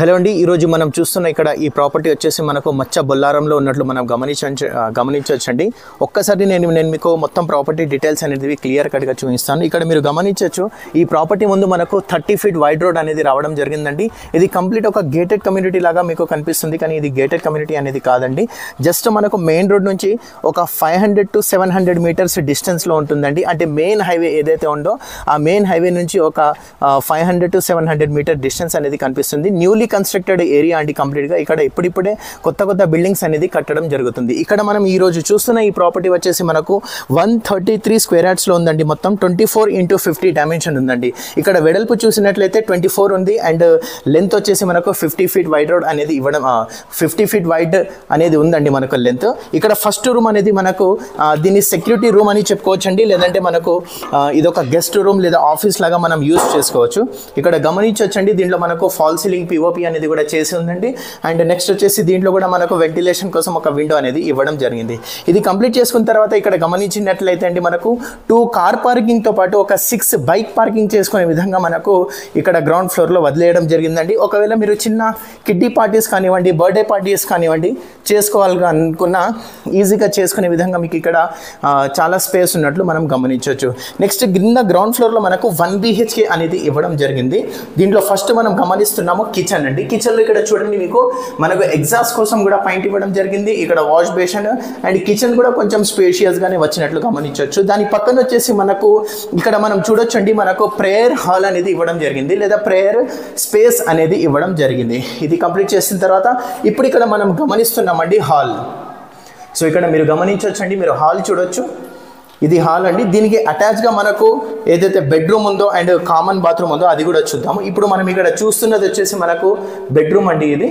Hello అండి, ఈరోజు మనం చూస్తున్న ఇక్కడ ఈ ప్రాపర్టీ వచ్చేసి మనకు మచ్చ బొల్లారంలో ఉన్నట్లు మనం గమనించవచ్చండి. ఒక్కసారి నేను మీకు మొత్తం ప్రాపర్టీ డీటెయిల్స్ అనేది క్లియర్ కట్గా చూపిస్తాను. ఇక్కడ మీరు గమనించవచ్చు, ఈ ప్రాపర్టీ ముందు మనకు 30 ఫీట్ వైడ్ రోడ్ అనేది రావడం జరిగిందండి. ఇది కంప్లీట్ ఒక గేటెడ్ కమ్యూనిటీ లాగా మీకు కనిపిస్తుంది, కానీ ఇది గేటెడ్ కమ్యూనిటీ అనేది కాదండి. జస్ట్ మనకు మెయిన్ రోడ్ నుంచి ఒక 500 to 700 మీటర్స్ డిస్టెన్స్లో ఉంటుందండి. అంటే మెయిన్ హైవే ఏదైతే ఉందో ఆ మెయిన్ హైవే నుంచి ఒక 500 to 700 మీటర్ డిస్టెన్స్ అనేది కనిపిస్తుంది. న్యూలీ కన్స్ట్రక్టెడ్ ఏరియా అండి. కంప్లీట్గా ఇక్కడ ఇప్పుడిప్పుడే కొత్త బిల్డింగ్స్ అనేది కట్టడం జరుగుతుంది. ఇక్కడ మనం ఈరోజు చూస్తున్న ఈ ప్రాపర్టీ వచ్చేసి మనకు 133 స్క్వేర్ యార్డ్స్లో ఉందండి. మొత్తం 24x50 డైమెన్షన్ ఉందండి. ఇక్కడ వెడల్పు చూసినట్లయితే 24 ఉంది, అండ్ లెంత్ వచ్చేసి మనకు 50 ఫీట్ వైడ్ రోడ్ అనేది ఇవ్వడం 50 ఫీట్ వైడ్ అనేది ఉందండి మనకు లెంత్. ఇక్కడ ఫస్ట్ రూమ్ అనేది మనకు దీన్ని సెక్యూరిటీ రూమ్ అని చెప్పుకోవచ్చండి, లేదంటే మనకు ఇదొక గెస్ట్ రూమ్ లేదా ఆఫీస్ లాగా మనం యూజ్ చేసుకోవచ్చు. ఇక్కడ గమనించవచ్చండి, దీంట్లో మనకు ఫాల్ సీలింగ్ పిఓపి అనేది కూడా చేసి ఉందండి. అండ్ నెక్స్ట్ వచ్చేసి దీంట్లో కూడా మనకు వెంటిలేషన్ కోసం ఒక విండో అనేది ఇవ్వడం జరిగింది. ఇది కంప్లీట్ చేసుకున్న తర్వాత ఇక్కడ గమనించినట్లయితే అండి మనకు 2 కార్ పార్కింగ్తో పాటు ఒక 6 బైక్ పార్కింగ్ చేసుకునే విధంగా మనకు ఇక్కడ గ్రౌండ్ ఫ్లోర్లో వదిలేయడం జరిగిందండి. ఒకవేళ మీరు చిన్న కిడ్డీ పార్టీస్ కానివ్వండి, బర్త్డే పార్టీస్ కానివ్వండి చేసుకోవాలిగా అనుకున్నా ఈజీగా చేసుకునే విధంగా మీకు ఇక్కడ చాలా స్పేస్ ఉన్నట్లు మనం గమనించవచ్చు. నెక్స్ట్ కింద గ్రౌండ్ ఫ్లోర్లో మనకు 1 BHK అనేది ఇవ్వడం జరిగింది. దీంట్లో ఫస్ట్ మనం గమనిస్తున్నాము కిచెన్ అండి. కిచెన్లో ఇక్కడ చూడండి, మీకు మనకు ఎగ్జాస్ట్ కోసం కూడా పాయింట్ ఇవ్వడం జరిగింది. ఇక్కడ వాష్ బేషన్ అండ్ కిచెన్ కూడా కొంచెం స్పేషియస్గానే వచ్చినట్లు గమనించవచ్చు. దాని పక్కన వచ్చేసి మనకు ఇక్కడ మనం చూడొచ్చండి, మనకు ప్రేయర్ హాల్ అనేది ఇవ్వడం జరిగింది, లేదా ప్రేయర్ స్పేస్ అనేది ఇవ్వడం జరిగింది. ఇది కంప్లీట్ చేసిన తర్వాత ఇప్పుడు ఇక్కడ మనం గమనిస్తున్నామండి హాల్. సో ఇక్కడ మీరు గమనించవచ్చండి, మీరు హాల్ చూడొచ్చు. ఇది హాల్ అండి. దీనికి అటాచ్గా మనకు ఏదైతే బెడ్రూమ్ ఉందో అండ్ కామన్ బాత్రూమ్ ఉందో అది కూడా చూద్దాము. ఇప్పుడు మనం ఇక్కడ చూస్తున్నది వచ్చేసి మనకు బెడ్రూమ్ అండి. ఇది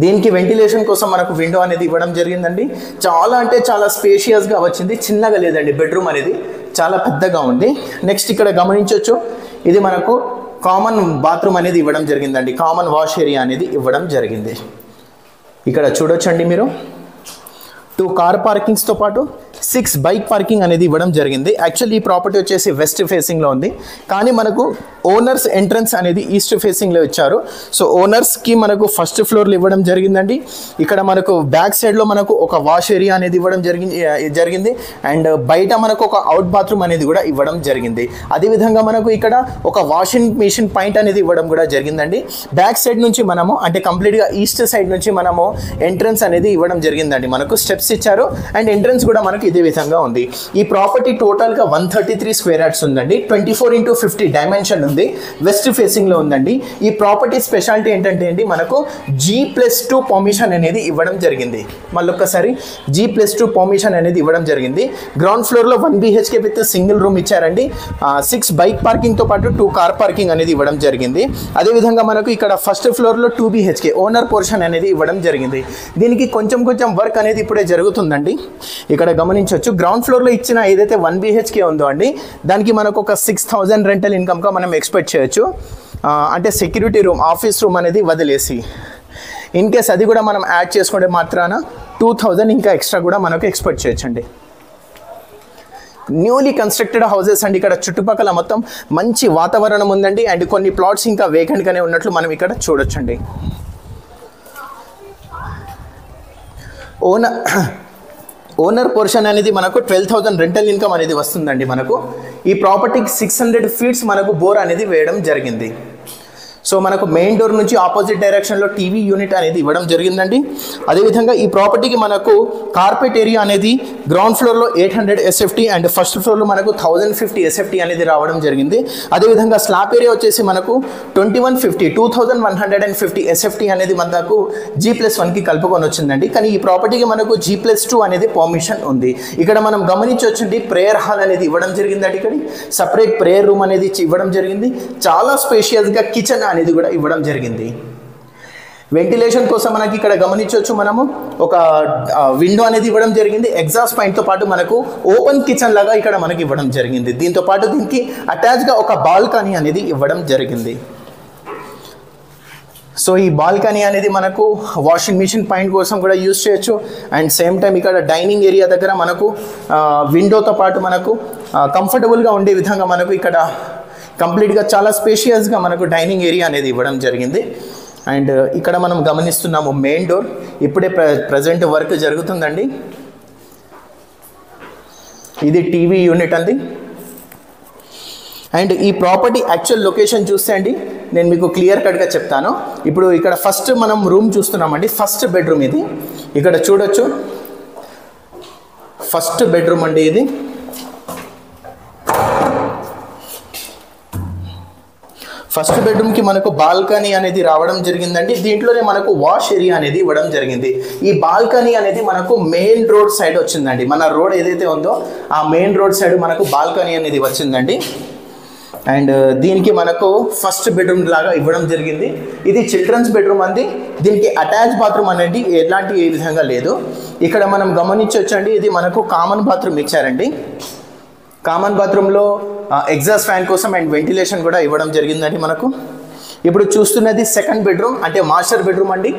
దీనికి వెంటిలేషన్ కోసం మనకు విండో అనేది ఇవ్వడం జరిగిందండి. చాలా అంటే చాలా స్పేషియస్గా వచ్చింది, చిన్నగా లేదండి. బెడ్రూమ్ అనేది చాలా పెద్దగా ఉంది. నెక్స్ట్ ఇక్కడ గమనించవచ్చు, ఇది మనకు కామన్ బాత్రూమ్ అనేది ఇవ్వడం జరిగిందండి. కామన్ వాష్ ఏరియా అనేది ఇవ్వడం జరిగింది. ఇక్కడ చూడొచ్చండి మీరు 2 కార్ పార్కింగ్స్తో పాటు 6 బైక్ పార్కింగ్ అనేది ఇవ్వడం జరిగింది. యాక్చువల్లీ ఈ ప్రాపర్టీ వచ్చేసి వెస్ట్ ఫేసింగ్లో ఉంది, కానీ మనకు ఓనర్స్ ఎంట్రన్స్ అనేది ఈస్ట్ ఫేసింగ్లో ఇచ్చారు. సో ఓనర్స్కి మనకు ఫస్ట్ ఫ్లోర్లో ఇవ్వడం జరిగిందండి. ఇక్కడ మనకు బ్యాక్ సైడ్లో మనకు ఒక వాష్ ఏరియా అనేది ఇవ్వడం జరిగింది అండ్ బయట మనకు ఒక అవుట్ బాత్రూమ్ అనేది కూడా ఇవ్వడం జరిగింది. అదేవిధంగా మనకు ఇక్కడ ఒక వాషింగ్ మిషన్ పాయింట్ అనేది ఇవ్వడం కూడా జరిగిందండి. బ్యాక్ సైడ్ నుంచి మనము అంటే కంప్లీట్గా ఈస్ట్ సైడ్ నుంచి మనము ఎంట్రన్స్ అనేది ఇవ్వడం జరిగిందండి. మనకు స్టెప్స్ ఇచ్చారు అండ్ ఎంట్రన్స్ కూడా మనకు ఇదే విధంగా ఉంది. ఈ ప్రాపర్టీ టోటల్గా 133 స్క్వేర్ యార్డ్స్ ఉందండి. 24x50 డైమెన్షన్ ఉంది. వెస్ట్ ఫేసింగ్లో ఉందండి. ఈ ప్రాపర్టీ స్పెషాలిటీ ఏంటంటే అండి, మనకు G+2 పర్మిషన్ అనేది ఇవ్వడం జరిగింది. మళ్ళొక్కసారి G+2 పర్మిషన్ అనేది ఇవ్వడం జరిగింది. గ్రౌండ్ ఫ్లోర్లో 1 BHK విత్ సింగిల్ రూమ్ ఇచ్చారండి. 6 బైక్ పార్కింగ్తో పాటు 2 కార్ పార్కింగ్ అనేది ఇవ్వడం జరిగింది. అదేవిధంగా మనకు ఇక్కడ ఫస్ట్ ఫ్లోర్లో 2 BHK ఓనర్ పోర్షన్ అనేది ఇవ్వడం జరిగింది. దీనికి కొంచెం వర్క్ అనేది ఇప్పుడే జరుగుతుందండి. ఇక్కడ గమనించవచ్చు, గ్రౌండ్ ఫ్లోర్లో ఇచ్చిన ఏదైతే 1 BHK ఉందో అండి, దానికి మనకు ఒక 6,000 రెంటల్ ఇన్కమ్గా మనం ఎక్స్పెక్ట్ చేయొచ్చు. అంటే సెక్యూరిటీ రూమ్, ఆఫీస్ రూమ్ అనేది వదిలేసి ఇన్ కేస్ అది కూడా మనం యాడ్ చేసుకుంటే మాత్రాన 2,000 ఇంకా ఎక్స్ట్రా కూడా మనకు ఎక్స్పెక్ట్ చేయొచ్చండి. న్యూలీ కన్స్ట్రక్టెడ్ హౌసెస్ అండి. ఇక్కడ చుట్టుపక్కల మొత్తం మంచి వాతావరణం ఉందండి అండ్ కొన్ని ప్లాట్స్ ఇంకా వేకెంట్గానే ఉన్నట్లు మనం ఇక్కడ చూడొచ్చండి. ఓనర్ పోర్షన్ అనేది మనకు 12,000 రెంటల్ ఇన్కమ్ అనేది వస్తుందండి. మనకు ఈ ప్రాపర్టీకి 600 ఫీట్స్ మనకు బోర్ అనేది వేయడం జరిగింది. సో మనకు మెయిన్ డోర్ నుంచి ఆపోజిట్ డైరెక్షన్లో టీవీ యూనిట్ అనేది ఇవ్వడం జరిగిందండి. అదేవిధంగా ఈ ప్రాపర్టీకి మనకు కార్పెట్ ఏరియా అనేది గ్రౌండ్ ఫ్లోర్లో 800 SFT అండ్ ఫస్ట్ ఫ్లోర్లో మనకు 1050 SFT అనేది రావడం జరిగింది. అదేవిధంగా స్లాబ్ ఏరియా వచ్చేసి మనకు 2150 SFT అనేది మనకు G+1కి కలుపుకొని వచ్చిందండి. కానీ ఈ ప్రాపర్టీకి మనకు G+2 అనేది పర్మిషన్ ఉంది. ఇక్కడ మనం గమనించవచ్చండి, ప్రేయర్ హాల్ అనేది ఇవ్వడం జరిగిందండి. ఇక్కడ సపరేట్ ప్రేయర్ రూమ్ అనేది ఇవ్వడం జరిగింది. చాలా స్పేషియస్గా కిచెన్ అనేది కూడా ఇవ్వడం జరిగింది. వెంటిలేషన్ కోసం మనకి ఇక్కడ గమనించవచ్చు, మనము ఒక విండో అనేది ఇవ్వడం జరిగింది. ఎగ్జాస్ట్ పాయింట్తో పాటు మనకు ఓపెన్ కిచెన్ లాగా ఇక్కడ మనకి ఇవ్వడం జరిగింది. దీంతో పాటు దీనికి అటాచ్గా ఒక బాల్కనీ అనేది ఇవ్వడం జరిగింది. సో ఈ బాల్కనీ అనేది మనకు వాషింగ్ మిషన్ పాయింట్ కోసం కూడా యూజ్ చేయొచ్చు. అండ్ సేమ్ టైం ఇక్కడ డైనింగ్ ఏరియా దగ్గర మనకు విండోతో పాటు మనకు కంఫర్టబుల్గా ఉండే విధంగా మనకు ఇక్కడ కంప్లీట్గా చాలా స్పేషియస్గా మనకు డైనింగ్ ఏరియా అనేది ఇవ్వడం జరిగింది. అండ్ ఇక్కడ మనం గమనిస్తున్నాము మెయిన్ డోర్ ఇప్పుడే ప్రజెంట్ వర్క్ జరుగుతుందండి. ఇది టీవీ యూనిట్ అండి. అండ్ ఈ ప్రాపర్టీ యాక్చువల్ లొకేషన్ చూస్తే అండి నేను మీకు క్లియర్ కట్గా చెప్తాను. ఇప్పుడు ఇక్కడ ఫస్ట్ మనం రూమ్ చూస్తున్నామండి, ఫస్ట్ బెడ్రూమ్ ఇది. ఇక్కడ చూడొచ్చు ఫస్ట్ బెడ్రూమ్ అండి ఇది. ఫస్ట్ బెడ్రూమ్కి మనకు బాల్కనీ అనేది రావడం జరిగిందండి. దీంట్లోనే మనకు వాష్ ఏరియా అనేది ఇవ్వడం జరిగింది. ఈ బాల్కనీ అనేది మనకు మెయిన్ రోడ్ సైడ్ వచ్చిందండి. మన రోడ్ ఏదైతే ఉందో ఆ మెయిన్ రోడ్ సైడ్ మనకు బాల్కనీ అనేది వచ్చిందండి. అండ్ దీనికి మనకు ఫస్ట్ బెడ్రూమ్ లాగా ఇవ్వడం జరిగింది. ఇది చిల్డ్రన్స్ బెడ్రూమ్ అండి. దీనికి అటాచ్ బాత్రూమ్ అనేది ఎలాంటి ఏ విధంగా లేదు. ఇక్కడ మనం గమనించవచ్చండి, ఇది మనకు కామన్ బాత్రూమ్ ఇచ్చారండి. కామన్ బాత్రూంలో ఎగ్జాస్ట్ ఫ్యాన్ కోసం అండ్ వెంటిలేషన్ కూడా ఇవ్వడం జరిగిందండి మనకు. ఇప్పుడు చూస్తున్నది సెకండ్ బెడ్రూమ్ అంటే మాస్టర్ బెడ్రూమ్ అండి.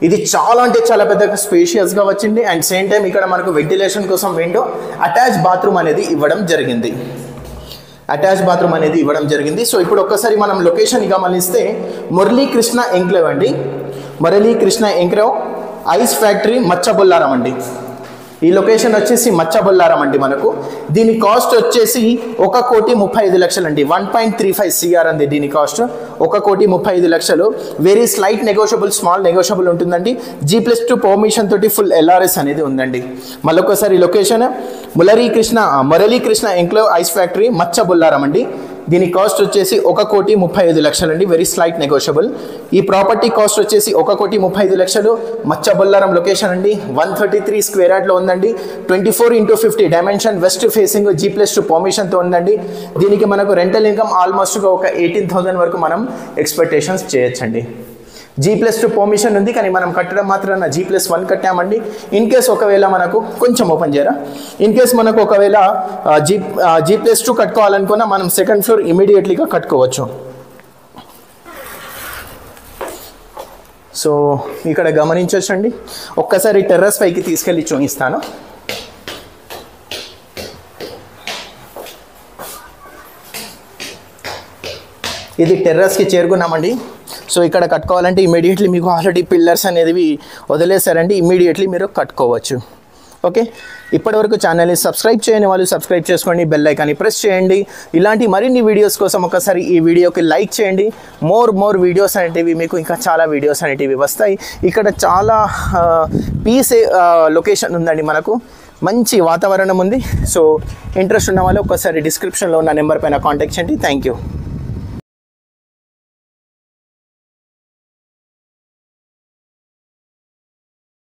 ఇది చాలా అంటే చాలా పెద్దగా స్పేషియస్గా వచ్చింది. అండ్ సేమ్ టైం ఇక్కడ మనకు వెంటిలేషన్ కోసం విండో, అటాచ్ బాత్రూమ్ అనేది ఇవ్వడం జరిగింది. సో ఇప్పుడు ఒక్కసారి మనం లొకేషన్ గమనిస్తే మురళీకృష్ణ ఎంక్లేవ్ అండి. Muralikrishna enclave ice factory Machabollaram అండి. ఈ లొకేషన్ వచ్చేసి మచ్చబొల్లారం అండి మనకు. దీని కాస్ట్ వచ్చేసి 1,35,00,000 అండి. 1.35 CR అండి దీని cost. 1,35,00,000. Very slight negotiable, small negotiable ఉంటుందండి. G+2 పర్మిషన్ తోటి ఫుల్ LRS అనేది ఉందండి. మళ్ళొకసారి location Muralikrishna enclave ice factory Machabollaram అండి. దీని కాస్ట్ వచ్చేసి 1,35,00,000 అండి. Very slight negotiable. ఈ ప్రాపర్టీ కాస్ట్ వచ్చేసి 1,35,00,000. మచ్చబొల్లారం లొకేషన్ అండి. 133 స్క్వేర్ యార్డ్లో ఉందండి. 24x50 dimension, west facing, G+2 పర్మిషన్తో ఉందండి. దీనికి మనకు రెంటల్ ఇన్కమ్ ఆల్మోస్ట్గా ఒక 18,000 వరకు మనం ఎక్స్పెక్టేషన్స్ చేయొచ్చండి. G+2 పర్మిషన్ ఉంది, కానీ మనం కట్టడం మాత్రాన G+1 కట్టామండి. ఇన్ కేస్ ఒకవేళ మనకు కొంచెం ఓపెన్ చేయరా, ఇన్ కేస్ మనకు ఒకవేళ G+2 కట్టుకోవాలనుకున్నా మనం సెకండ్ ఫ్లోర్ ఇమీడియట్లీగా కట్టుకోవచ్చు. సో ఇక్కడ గమనించవచ్చండి. ఒక్కసారి టెర్రస్ పైకి తీసుకెళ్ళి చూపిస్తాను. ఇది టెర్రస్కి చేరుకున్నామండి. సో ఇక్కడ కట్టుకోవాలంటే ఇమీడియట్లీ మీకు ఆల్రెడీ పిల్లర్స్ అనేవి వదిలేసారండి. ఇమీడియట్లీ మీరు కట్టుకోవచ్చు. ఓకే, ఇప్పటివరకు ఛానల్ని సబ్స్క్రైబ్ చేయని వాళ్ళు సబ్స్క్రైబ్ చేసుకోండి, బెల్ ఐకాన్ని ప్రెస్ చేయండి. ఇలాంటి మరిన్ని వీడియోస్ కోసం ఒకసారి ఈ వీడియోకి లైక్ చేయండి. మోర్ వీడియోస్ అనేటివి మీకు ఇంకా చాలా వీడియోస్ అనేటివి వస్తాయి. ఇక్కడ చాలా పీస్ లొకేషన్ ఉందండి మనకు. మంచి వాతావరణం ఉంది. సో ఇంట్రెస్ట్ ఉన్న వాళ్ళు ఒకసారి డిస్క్రిప్షన్లో ఉన్న నెంబర్ పైన కాంటాక్ట్ చేయండి. Thank you.